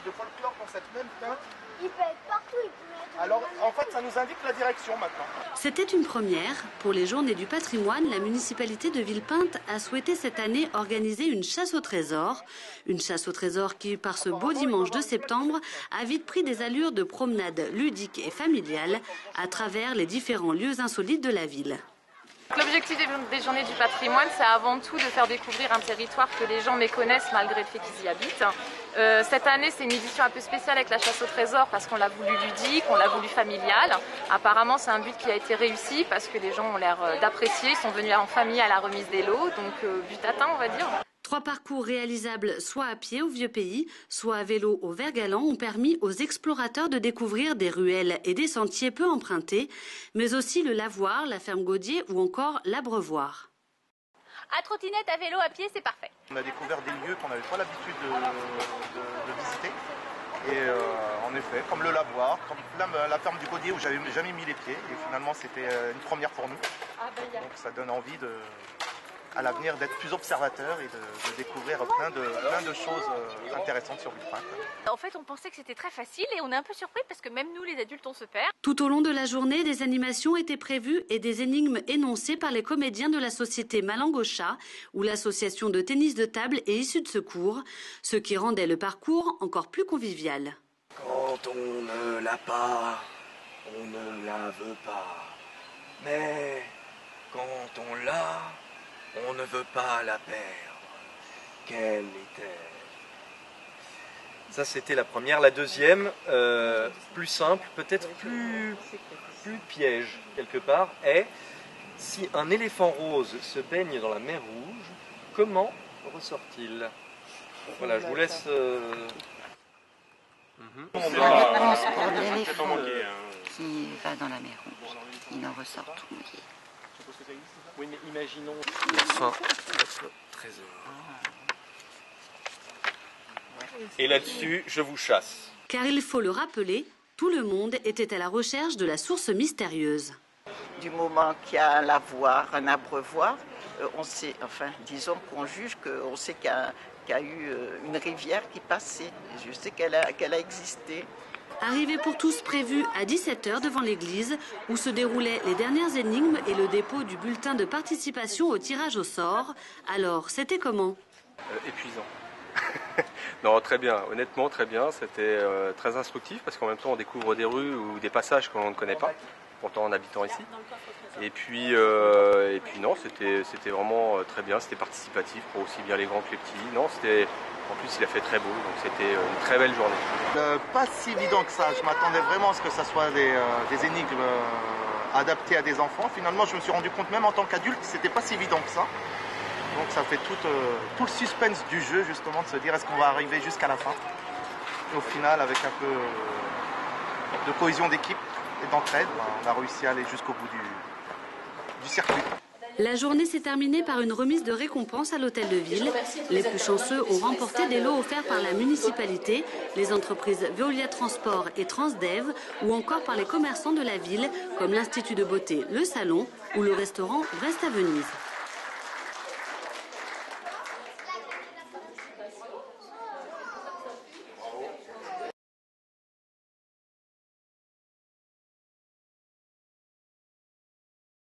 de folklore dans cette même teinte. Il peut être partout, il peut être... Alors, en fait, ça nous indique la direction maintenant. C'était une première. Pour les Journées du patrimoine, la municipalité de Villepinte a souhaité cette année organiser une chasse au trésor. Une chasse au trésor qui, par ce beau dimanche de septembre, a vite pris des allures de promenade ludique et familiale à travers les différents lieux insolites de la ville. L'objectif des Journées du patrimoine, c'est avant tout de faire découvrir un territoire que les gens méconnaissent malgré le fait qu'ils y habitent. Cette année, c'est une édition un peu spéciale avec la chasse au trésor parce qu'on l'a voulu ludique, on l'a voulu familiale. Apparemment, c'est un but qui a été réussi parce que les gens ont l'air d'apprécier. Ils sont venus en famille à la remise des lots, donc but atteint, on va dire. 3 parcours réalisables soit à pied au Vieux-Pays, soit à vélo au Vert-Galant ont permis aux explorateurs de découvrir des ruelles et des sentiers peu empruntés, mais aussi le Lavoir, la ferme Gaudier ou encore l'Abreuvoir. À trottinette, à vélo, à pied, c'est parfait. On a découvert des lieux qu'on n'avait pas l'habitude de visiter. Et en effet, comme le Lavoir, comme la ferme du Gaudier où j'avais jamais mis les pieds. Et finalement, c'était une première pour nous. Donc ça donne envie à l'avenir d'être plus observateur et de découvrir plein de choses intéressantes sur Villepinte. En fait, on pensait que c'était très facile et on est un peu surpris parce que même nous, les adultes, on se perd. Tout au long de la journée, des animations étaient prévues et des énigmes énoncées par les comédiens de la société Malangocha ou l'association de tennis de table et issus de secours, ce qui rendait le parcours encore plus convivial. Quand on ne l'a pas, on ne la veut pas. Mais quand on l'a, on ne veut pas la perdre. Quelle est-elle? Ça, c'était la première. La deuxième, plus simple, peut-être plus piège quelque part, est si un éléphant rose se baigne dans la mer Rouge, comment ressort-il? Voilà, je vous laisse... La réponse pour l'éléphant qui va dans la mer Rouge, il en ressort tout mouillé. Oui, mais imaginons la fin de notre trésor. Et là-dessus, je vous chasse. Car il faut le rappeler, tout le monde était à la recherche de la source mystérieuse. Du moment qu'il y a un lavoir, un abreuvoir, on sait, enfin, disons qu'on juge qu'on sait qu'il y a eu une rivière qui passait. Je sais qu'elle a existé. Arrivée pour tous prévue à 17 h devant l'église où se déroulaient les dernières énigmes et le dépôt du bulletin de participation au tirage au sort. Alors, c'était comment? Épuisant. Non, très bien, honnêtement très bien. C'était très instructif parce qu'en même temps on découvre des rues ou des passages qu'on ne connaît pas, pourtant en habitant ici. Et puis non, c'était vraiment très bien, c'était participatif pour aussi bien les grands que les petits. Non, en plus il a fait très beau, donc c'était une très belle journée. Pas si évident que ça, je m'attendais vraiment à ce que ça soit des énigmes adaptées à des enfants. Finalement je me suis rendu compte même en tant qu'adulte que c'était pas si évident que ça. Donc ça fait tout le suspense du jeu justement de se dire est-ce qu'on va arriver jusqu'à la fin. Et au final avec un peu de cohésion d'équipe et d'entraide, on a réussi à aller jusqu'au bout du circuit. La journée s'est terminée par une remise de récompenses à l'hôtel de ville. Les plus chanceux ont remporté des lots offerts par la municipalité, les entreprises Veolia Transport et Transdev ou encore par les commerçants de la ville comme l'Institut de beauté Le Salon ou le restaurant Brest à Venise.